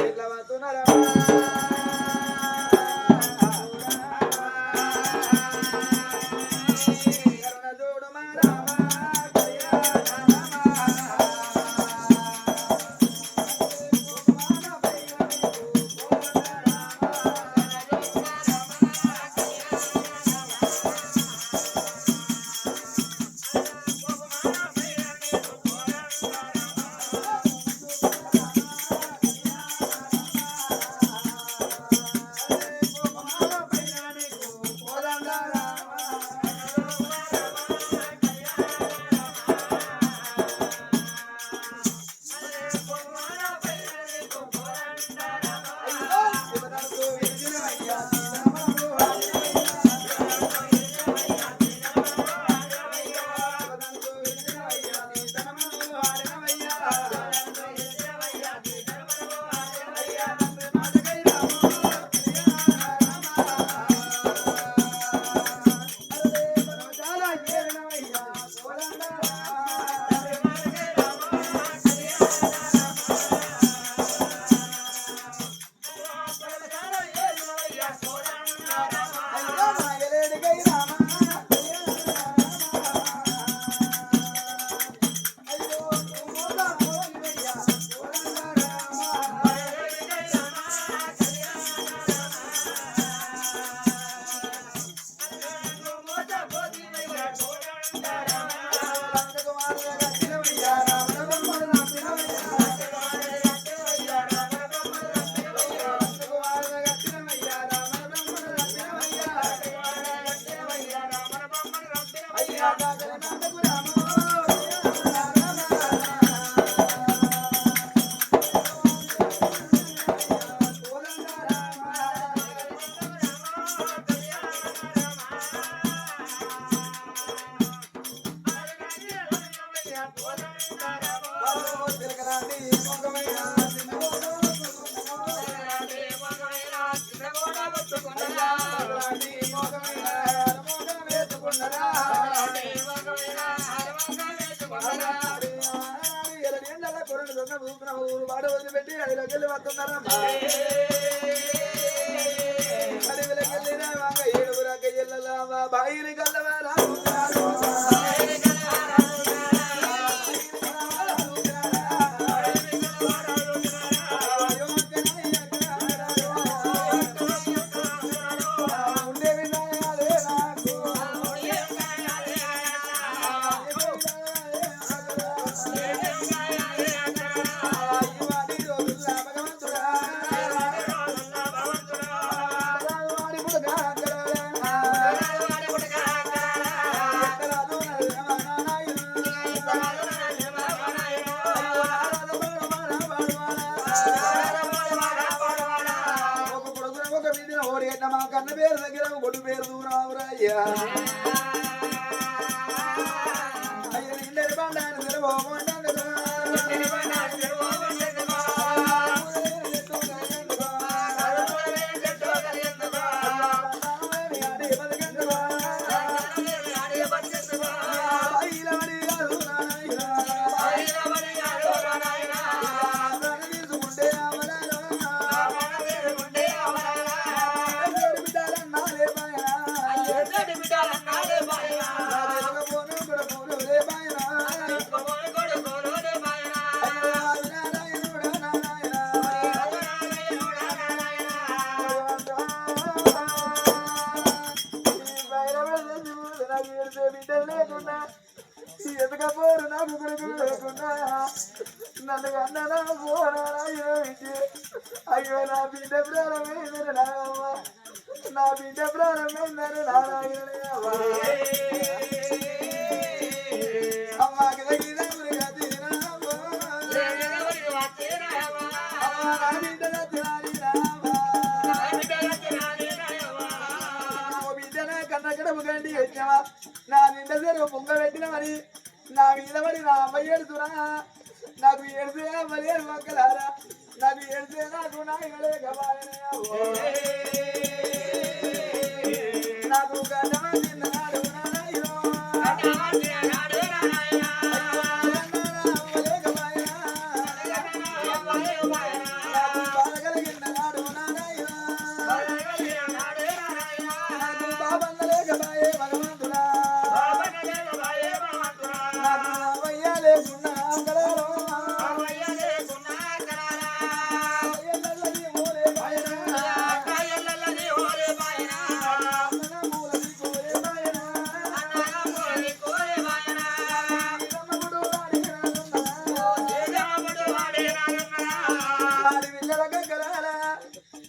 ఇట్లా వస్తున్నారా వాడు వదిలిపెట్టి అడిలోకి వస్తున్నారా అడవిలోకెళ్ళినా 7 అక్కయ్యల బాయిని కల్లవారా కన్న పేరు దగ్గర ఒడ్డు పేరు దూరావురయ్యా అయ్య నిండరి బండాన్ని తెరవకుండా ఎదకపోరు నాకు కొడుకులు లేకుండా నన్ను కన్నా పోరాడు అయ్యో నా బిడ్డ ప్రారంభమైందని నాయమ్మ నా బిడ్డ ప్రారంభమైందని నారాయణ అమ్మకి తగిన బిడ్డన కన్న గడపు గండి వచ్చినవా నా నిండ సరే పొంగ పెట్టినవని నా మీద పడి నా అమ్మాయి ఎడుతున్నా నాకు ఏడితే మలేరు మొక్కలారా నాకు ఏడితే నాకు నాయనలే గబాయనయ్యా నాకు గడ్డమ తిన్నాడు నాయనో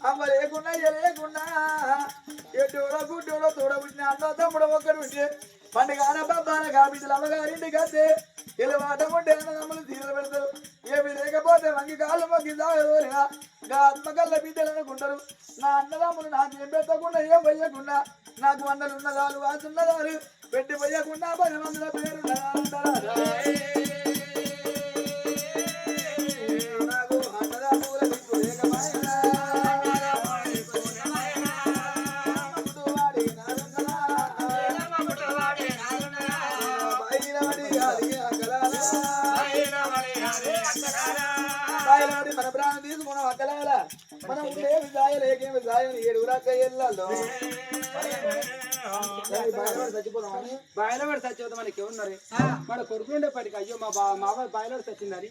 అమ్మ లేకున్నా లేకున్నా ఎటోడో గుడ్డోడో తోడబుట్టిన అన్న తమ్ముడు ఒక్కడు ఉంటే పండుగ బాబాన కాబిడ్డలు అమ్మగారింటి కట్టే ఇలా మాట ఉంటే అన్నదమ్ములు తీరలు పెడతారు ఏమి లేకపోతే వంగి కాళ్ళు మొగ్గి సాగదోలినా నా ఆత్మకల్ల బిడ్డలు అనుకుంటారు నా అన్నదమ్ములు నాకు ఏం పెట్టకుండా ఏం పోయకుండా నాకు అన్నలు ఉన్నదాలు వాసున్నదాలు పెట్టి పోయకుండా 10 మందుల పేరు నాకు అన్నదమ్ముల మన ప్రాణం తీసుకున్నాం అక్కలాల మనం ఏమి సాయం ఏకేమి సాయం 7 ఊరాక ఎల్లాలో చచ్చిపోదామని బాయిలవాడు చచ్చిపోతాం మనకి ఎవరున్నారు మన కొడుకుండేపటికి అయ్యో మా మాబాయి బాయిలాడు చచ్చిందని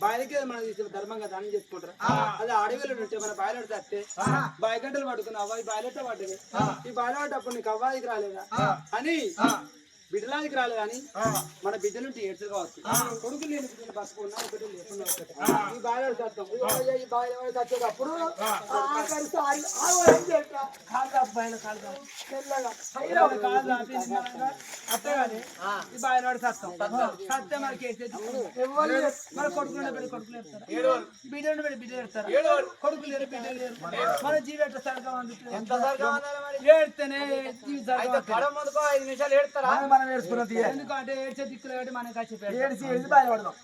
బాయిలకి మనం ధర్మంగా దానం చేసుకుంటారు అది అడవిలో ఉంటే మన బాయిలాడు చస్తే బాయి గంటలు పడుకున్నా అవ్వ ఈ బాయిలట్టే పడ్డది ఈ బాయిలపడ్డప్పుడు నీకు అవ్వాదికి రాలేదా అని బిడ్డలాదికి రాలేదని మన బిడ్డలుంటే ఏడ్చు కావచ్చు కొడుకు లేని బిడ్డలు బతుకున్నా ఒకటి లేకుండా ఈ బాయిలాడు చస్తాం ఈ బాయిలవాడు చచ్చేటప్పుడు అత్తగానే ఈ బాయిలవాడు చస్తాం సత్తే మనకి మన కొడుకులు పెట్టి కొడుకులు ఏడుతారు బిడ్డలు పెట్టి బిడ్డలు ఏడుతారు కొడుకులు లేరు బిడ్డలు లేరు మన జీవిత సరగా ఏడితేనే 5 నిమిషాలు ఏడుతారా ఎందుకంటే ఏడ్చే దిక్కులు కాబట్టి మనకి వచ్చి బాధపడదాం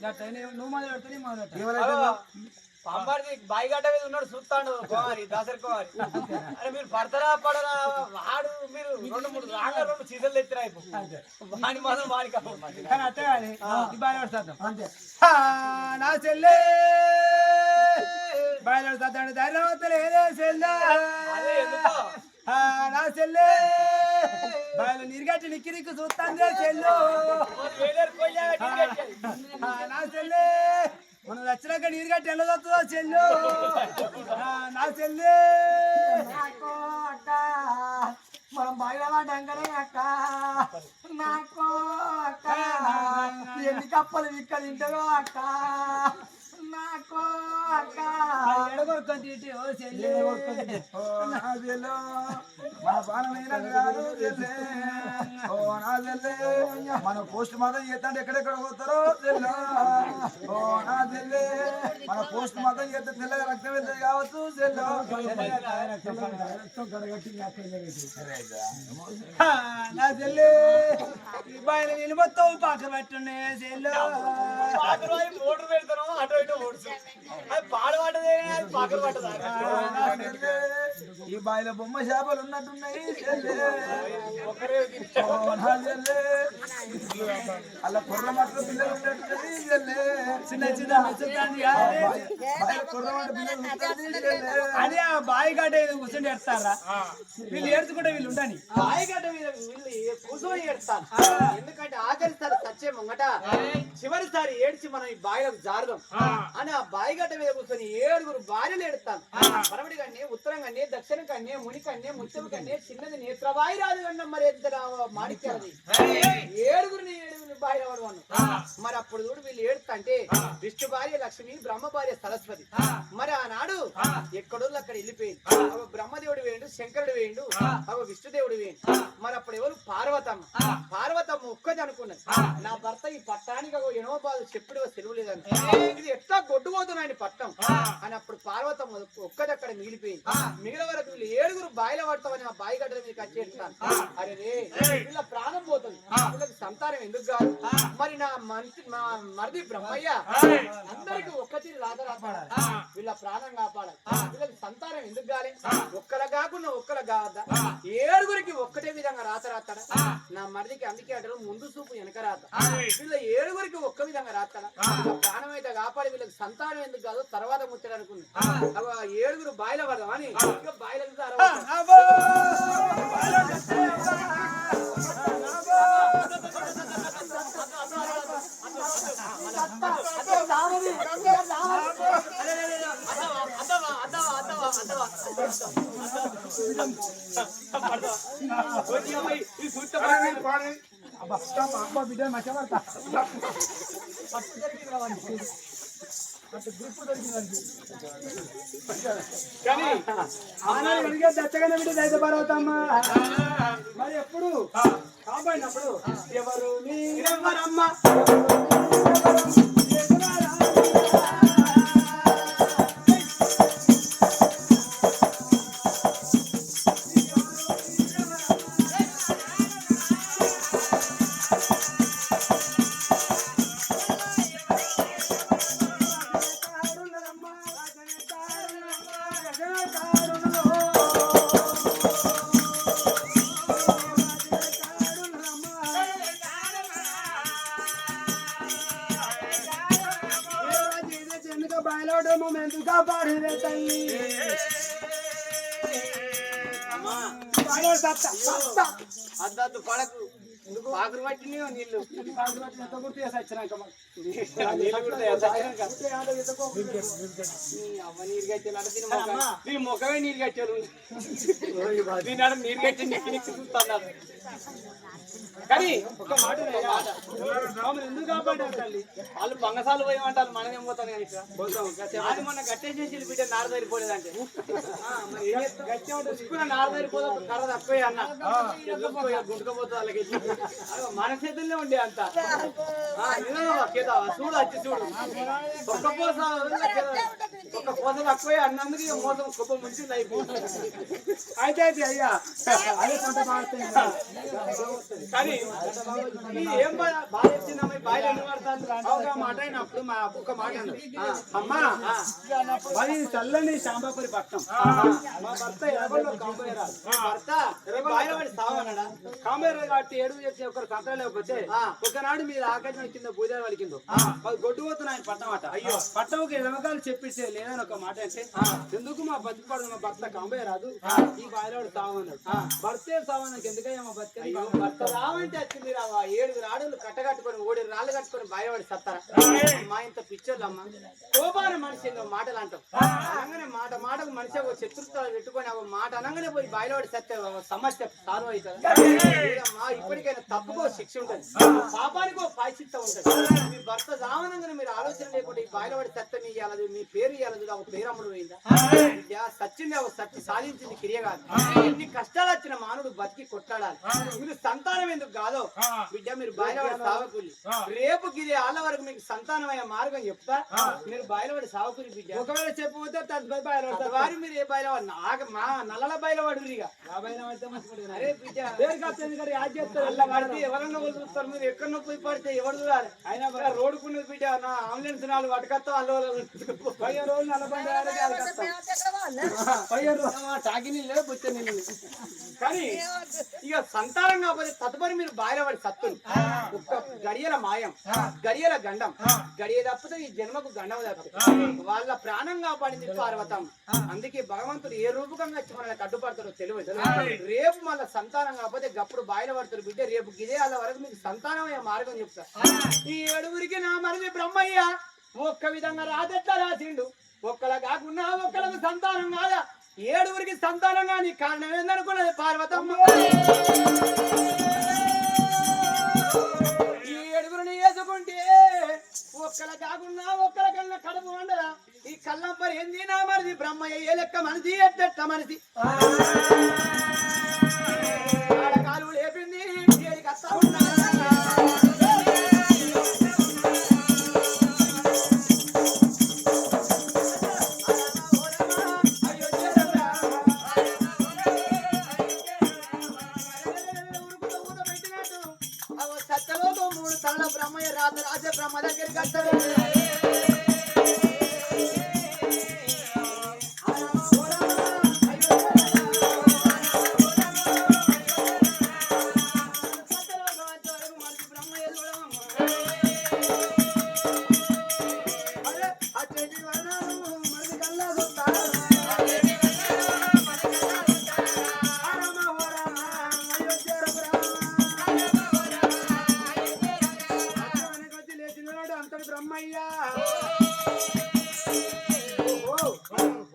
నువ్వు మొదలు పెడితే నీ మొదలు పంపాడి బాయిగడ్డ మీద ఉన్నాడు చూస్తాడు కోమారి దాసరి కోమారి అరే మీరు పడతారా పడరా వాడు మీరు 2-3 రాగా 2 సీజన్లు ఎత్తిరా వాడి మాత్రం వాడి కానీ అట్టే కానీ ఈ బాధపడతాం అంతే నా చెల్లె బాధపడతాడు ధైర్యవంతులేదే చెల్లె నా చెల్లె బాగా నీరుగట్టి నిక్కి నిక్కు చూస్తాందే చెల్లు నా చెల్లె మనం వచ్చినాక నీరుగట్టి ఎలా చూస్తుందో చెల్లు నా చెల్లె మనం బాగా పడ్డాకనే అక్క నాకు అక్క ఎన్ని కప్పలు ఇక్కడ తింటారో అక్క నాకు అక్క ఎడగొడుకొని తింటే ఓ చెల్లి నా చెల్లు మన పాలమైన ఓ నా చెల్లె మన పోస్ట్ మాత్రం చేస్తాంటే ఎక్కడెక్కడ పోతారో చెల్లు ఓ నా చెల్లె మన పోస్ట్ మాత్రం చేస్తే తెల్లగా రక్తం వెళ్తుంది కావచ్చు చెల్లు నా చెల్లె ఈ బాయిన నీళ్ళు మొత్తం పాకలు పెట్టున్నాయి చెల్లు మోటార్ పెడతాను అటు ఇటు పాడబడ్డదే పాకలు పట్టదా ఈ బాయిలో బొమ్మ చేపలు ఉన్నట్టున్నాయి అలా కుర్ర మాత్రం పిల్లలు ఉన్నట్టున్నది చిన్న చిన్న అదే ఆ బాయి గడ్డ కూర్చొని ఏడతారా వీళ్ళు ఏడ్చుకుంటే వీళ్ళు ఉండని బాయి గడ్డ మీద వీళ్ళు కూర్చొని ఏడుస్తారు ఎందుకంటే ఆఖరిసారి సచ్చే ముంగట చివరిసారి ఏడ్చి మనం ఈ బాయిలకు జారుదాం అని ఆ బాయి గడ్డ మీద కూర్చొని 7 భార్యలు ఏడుతాను పరమడి కన్నే ఉత్తరం కన్నే దక్షిణ కన్నే ముని కన్నే ముత్యం కన్నే చిన్నది నేత్రబాయి రాజు కన్నా మరి మాణిక్యాలది 7 బాయి రావడం మరి అప్పుడు చూడు వీళ్ళు ఏడుతంటే విష్ణు భార్య లక్ష్మి బ్రహ్మ భార్య సరస్వతి మరి ఆనాడు ఎక్కడోళ్ళు అక్కడ వెళ్ళిపోయింది బ్రహ్మదేవుడు వేయండు శంకరుడు వేయండు విష్ణుదేవుడు వేయండు మరి అప్పుడు ఎవరు పార్వతమ్మ ఒక్కది అనుకున్నది నా భర్త ఈ పట్టానికి ఎనో బాధ చెప్పుడు సెలవు లేదంటే ఇది ఎట్లా కొట్టుపోతున్నాయని పట్టం అని అప్పుడు పార్వతమ్మ ఒక్కది అక్కడ మిగిలిపోయింది మిగిలిన వరకు కాబట్టి వీళ్ళు ఏడుగురు బాయిల పడతామని ఆ బాయి గడ్డల మీకు వచ్చేస్తాను. అరే రే వీళ్ళ ప్రాణం పోతుంది, వీళ్ళకి సంతానం ఎందుకు కాదు? మరి నా మరిది బ్రహ్మయ్య అందరికి ఒక్కటిని రాత రాపాడాలి, వీళ్ళ ప్రాణం కాపాడాలి, వీళ్ళకి సంతానం ఎందుకు కాలే? ఒక్కల కాకుండా ఒక్కల కావద్దా? ఏడుగురికి ఒక్కటే విధంగా రాత రాస్తాడా? నా మరిదికి అందుకే అంటారు ముందు చూపు వెనక రాత. వీళ్ళ ఏడుగురికి ఒక్క విధంగా రాస్తాడా? ప్రాణం అయితే కాపాడి వీళ్ళకి సంతానం ఎందుకు కాదు తర్వాత ముచ్చట అనుకుంది. ఏడుగురు బాయిల పడదాం అని బాయిల బిడ్డ మచ్చ పడతా కానీ అడిగే దచ్చగానే బిడ్డ దైత పర్వతమ్మా. మరి ఎప్పుడు కాపాడినప్పుడు ఎవరు మీరెవరమ్మ అద్దద్దు పడకు పాకురు పట్టిన నీళ్ళు గుర్తు చేసి వచ్చినాక అమ్మ నీరు కట్టారు, దీని ముఖమే నీరు కట్టారు, దీని నీరు కట్టి నెక్కి నెక్కి చూస్తున్నారు. కానీ ఒక మాట ఎందుకు కాపాడారు తల్లి? వాళ్ళు బంగసాలు పోయమంటారు, మనమేం పోతాను కానీ అది మొన్న గట్టేసేసి బిడ్డ నారు సరిపోలేదంటే గట్టి ఉంటుంది నారు సరిపోదా కర్ర తక్కువ అన్న గుంటుకపోతే వాళ్ళకి మన చేతుల్లో ఉండే అంత చూడు వచ్చి చూడు ఒక్క పోస తక్కువ అన్నందుకు మోసం గొప్ప ముంచింది అయిపోతుంది. అయితే అయ్యా అదే కొంత కానీ ఏం బాగా వచ్చిందమ్మా బాగా ఎందుకు పడతాను? ఒక మాట అయినప్పుడు మా ఒక మాట అమ్మా అది చల్లని శాంబాపురి పట్టణం. మా భర్త ఎరగొండ కాంబోయరాజు. భర్త బాయవాడి సావన్నాడా? కాంబోయరాజు కాబట్టి ఏడుగు చేసి ఒకరు సంతరం లేకపోతే ఒకనాడు మీరు ఆకాశం కింద పూజారి వలికిందో అది గొడ్డు పోతున్న ఆయన పట్టం అట. అయ్యో పట్టంకి ఎడమకాలు చెప్పిస్తే లేదని ఒక మాట అంటే ఎందుకు మా బతిపడు మా భర్త కాంబోయరాజు ఈ బాయవాడు సావన్నాడు. భర్తే సావన్నాకు ఎందుకయ్యా మా బతిక? భర్త రావంటే వచ్చింది రావా? 7 రాడులు కట్టగట్టుకొని 7 రాళ్ళు కట్టుకొని బాయవాడి సత్తారా? మా ఇంత పిక్చర్లు అమ్మా కోపాన మనిషి మాటలు అంటాం అనగానే మాట మాటకు మనిషి ఒక శత్రుత్వాలు పెట్టుకొని ఒక మాట అనగానే పోయి బాయవాడి సత్తే సమస్య సాల్వ్ అవుతుంది. ఇప్పటికైనా తప్పుకో శిక్ష ఉంటుంది, పాపానికో పాయచిత్తం ఉంటుంది. మీ భర్త రావనంగానే మీరు ఆలోచన లేకుండా ఈ బాయవాడి సత్యం ఇవ్వాలి, మీ పేరు ఇవ్వాలి, ఒక పేరు అమ్ముడు పోయిందా? సచ్చింది ఒక సత్తి సాధించింది క్రియ కాదు. ఎన్ని కష్టాలు వచ్చిన మానవుడు బతికి కొట్లాడాలి. మీరు సంతానం ఎందుకు కాదో బిడ్డ మీరు బాయలవాడి సావకులి. రేపు గిరి ఆళ్ళ వరకు మీకు సంతానమయ్యే మార్గం చెప్తా. మీరు బాయలవాడి సావకులి బిడ్డ. ఒకవేళ చెప్పిపోతే తదుపరి బాయలవాడు వారు మీరు ఏ బాయలవాడు మా నల్లల బాయలవాడు అరే బిడ్డ అల్ల పడితే ఎవరన్నా వాళ్ళు చూస్తారు. మీరు ఎక్కడన్నా పోయి పడితే ఎవరు చూడాలి? అయినా రోడ్డుకున్నది బిడ్డ నా ఆంబులెన్స్ 4 పట్టుకొస్తా అల్ల 15 రోజులు 40 టాకి నీళ్ళు బుచ్చ నీళ్ళు. కానీ ఇక సంతానం కాకపోతే తదుపరి మీరు బాయలవాడి సత్తులు. ఒక్క గడియల మాయం, గడియల గండం, గడియ తప్పితే ఈ జన్మకు గండం తప్పితే వాళ్ళ ప్రాణం కాపాడింది పార్వతం. అందుకే భగవంతుడు ఏ రూపకంగా వచ్చి మనల్ని అడ్డుపడతాడో తెలియదు. రేపు మళ్ళీ సంతానం కాకపోతే గప్పుడు బాయిల పడతారు బిడ్డ. రేపు గిదే వాళ్ళ వరకు మీకు సంతానమయ్యే మార్గం చెప్తా. ఈ 7గురికి నా మరిది బ్రహ్మయ్య ఒక్క విధంగా రాదెట్లా రాసిండు. ఒక్కల కాకుండా ఒక్కలకు సంతానం కాదా? 7గురికి సంతానం కానీ కారణం ఏందనుకున్నది పార్వతమ్మ. ఈ 7గురిని వేసుకుంటే ఒక్కల కాకుండా ఒక్కల కన్నా కడుపు వండదా? ఈ కళ్ళంపరి ఏంది నా మరిది బ్రహ్మయ్య ఏ లెక్క మనిషి ఎట్ట మనిషి కాలు లేపింది ఏడికి అత్తా ఉన్నా. బ్రహ్మయ్య రాత రాసే బ్రహ్మ దగ్గరికి వస్తాడు. బ్రహ్మయ్య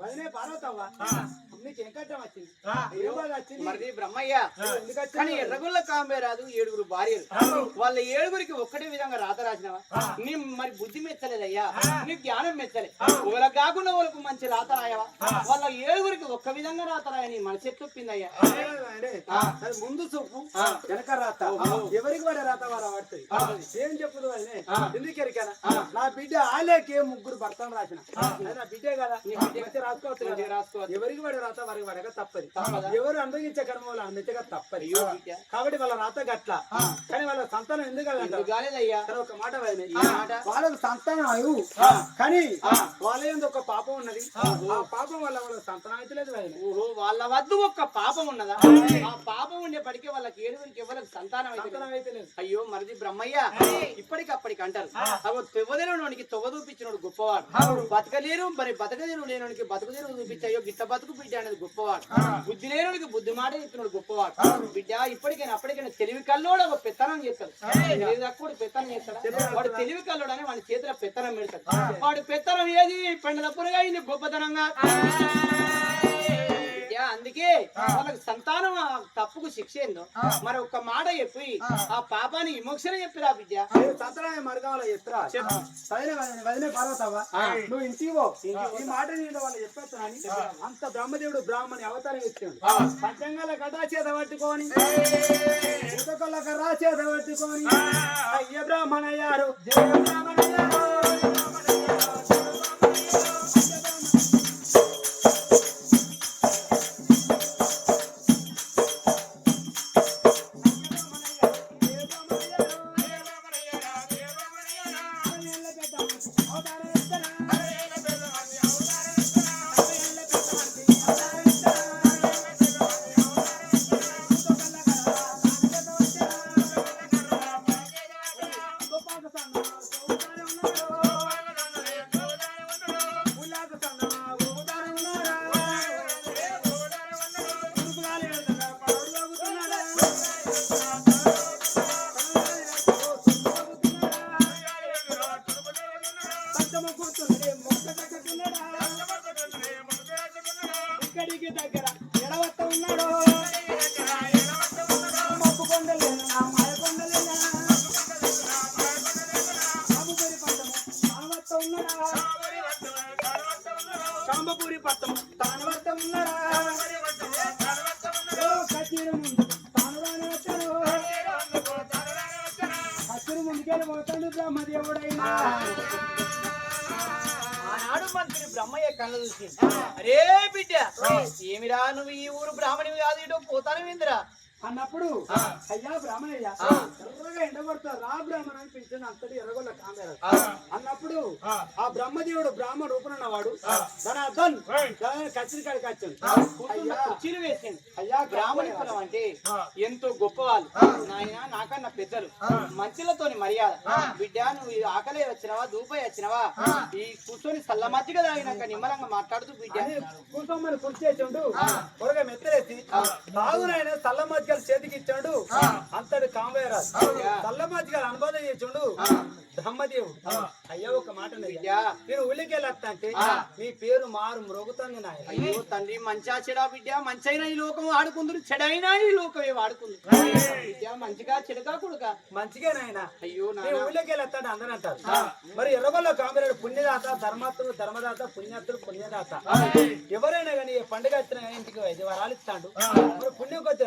వదిలే పార్వతవ్వ నీకు ఏం కట్టం వచ్చింది? ఏ బాధ వచ్చింది? మరి బ్రహ్మయ్య ఎందుకు వచ్చింది? కానీ ఎర్రగొల్ల కాంబే రాదు 7 భార్యలు. వాళ్ళ 7 ఒక్కటే విధంగా రాత రాసినవా? నీ మరి బుద్ధి మెచ్చలేదయ్యా, నీ జ్ఞానం మెచ్చలే. వాళ్ళకి కాకుండా వాళ్ళకు మంచి రాత రాయవా? వాళ్ళ 7 ఒక్క విధంగా రాత రాయ నీ మనసు ఎట్లొప్పిందయ్యా? అది ముందు చూపు వెనక రాత ఎవరికి వాడే రాత వారు పడుతుంది. ఏం చెప్పుదు అని ఎందుకు ఎరికానా? నా బిడ్డ ఆలేకే 3 భర్తలు రాసిన నా బిడ్డే కదా, నీ బిడ్డ రాసుకోవచ్చు కదా. రాసుకోవచ్చు. ఎవరికి వాడే రాత వారికి వాడక తప్పది. ఎవరు అందగించే కర్మ వాళ్ళు అందించగా తప్పది. కాబట్టి వాళ్ళ రాత గట్ల. కానీ వాళ్ళ సంతానం ఎందుకు కాలేదయ్యా? ఒక మాట వాళ్ళకి సంతానం అయ్యు కానీ వాళ్ళ ఏందో ఒక పాపం ఉన్నది. ఆ పాపం వల్ల వాళ్ళ సంతానం అయితే లేదు. ఓహో, వాళ్ళ వద్దు ఒక్క పాపం ఉన్నదా? ఆ పాపం ఉండేప్పటికే వాళ్ళకి 7 ఎవరికి సంతానం అయితే లేదు. అయ్యో మరిది బ్రహ్మయ్య ఇప్పటికప్పటికి అంటారు. తొవ్వదేనుడికి తొవ్వ చూపించినోడు గొప్పవాడు. బతకలేరు మరి బతకదేను లేనుడికి బతుకుదేను చూపించి అయ్యో గిట్ట బతుకు బిడ్డ అనేది గొప్పవాడు. బుద్ధి లేనుడికి బుద్ధి మాట చెప్తున్నాడు గొప్పవాడు. బిడ్డ ఇప్పటికైనా అప్పటికైనా తెలివి కల్లోడు ఒక పెత్తనం చేస్తాడు. కూడా పెత్తనం చేస్తాడు. వాడు తెలివి కల్లోడు అని వాడి చేతిలో పెత్తనం పెడతాడు. వాడు పెత్తనం ఏది పెండల పురగా ఇది గొప్పతనంగా. అందుకే వాళ్ళకి సంతానం తప్పుకు శిక్ష ఏందో మరి ఒక్క మాట చెప్పి ఆ పాపానికి విమోక్షణ చెప్పిరా బిడ్డ. సంతానం మార్గంలో చెప్తారా? వదిలే పార్వతవ్వ నువ్వు ఇంటికి పో. ఈ మాట నేను వాళ్ళు చెప్పేస్తానని అంత బ్రహ్మదేవుడు బ్రాహ్మణి అవతారం ఇచ్చాడు. పంచంగాల కటా చేత పట్టుకొని ఉతకొల్ల కర్రా చేత పట్టుకొని అయ్య బ్రాహ్మణయ్యారు జయ బ్రాహ్మణయ్యారు. ఇక్కడికి దగ్గర ఎడవత్త ఉన్నాడు మబ్బు కొండలేనా మాయ కొండలేనా కాంబపూరి పట్టము తాను వద్ద ఉన్నాడా కచ్చీరు ముందు తాను రాని వచ్చాడు కచ్చీరు ముందుకెళ్ళి పోతాడు బ్రహ్మదేవుడైనా. ఆనాడు మంత్రి బ్రహ్మయ్య కళ్ళ చూసి అరే బిడ్డ ఏమిరా నువ్వు ఈ ఊరు బ్రాహ్మణివి కాదు ఇటు పోతాను ఇందిరా అన్నప్పుడు అయ్యా బ్రాహ్మణయ్య ఎర్రగా ఎండబడతారు రా బ్రాహ్మణ అని పిలిచిన అంతటి ఎర్రగొల్ల కాంబేరు అన్నప్పుడు ఆ బ్రహ్మదేవుడు బ్రాహ్మణ రూపనున్నవాడు తన అర్థం కచ్చిరి కాడికి వచ్చాడు. కుర్చీలు వేసింది. అయ్యా బ్రాహ్మణ కులం అంటే ఎంతో గొప్పవాళ్ళు. నాయన నాకన్నా పెద్దలు మంచులతోని మర్యాద. బిడ్డ నువ్వు ఆకలే వచ్చినవా దూపై వచ్చినవా ఈ కూర్చొని సల్ల మజ్జిగ తాగినాక నిమ్మలంగా మాట్లాడుతూ బిడ్డ కూర్చోమని కుర్చేసిండు. త్వరగా మెత్తలేసి తాగునైనా సల్ల మజ్జిగ చేతికి ఇచ్చాడు. అంతటి కాంబేరాజు సల్ల మజ్జిగలు అనుభవం చేసిండు బ్రహ్మదేవుడు. అయ్యా ఒక మాట నేను ఉల్లికెళ్ళత్తా అంటే నీ పేరు మారు మ్రోగుతాను నాయన. అయ్యో తండ్రి మంచా చెడా బిడ్డ మంచైనా ఈ లోకం ఆడుకుందరు చెడైనా ఈ లోకం ఏమి ఆడుకుంది బిడ్డ మంచిగా చెడుగా కొడుక మంచిగా నాయన. అయ్యో నేను ఊళ్ళకెళ్ళత్తాడు అందరూ అంటారు. మరి ఎర్రగొల్ల కాంబేరాడు పుణ్యదాత ధర్మాత్ముడు ధర్మదాత పుణ్యాత్తుడు పుణ్యదాత. ఎవరైనా కానీ పండుగ వచ్చినా ఇంటికి వరాలు ఇస్తాడు. మరి పుణ్యం కొద్ది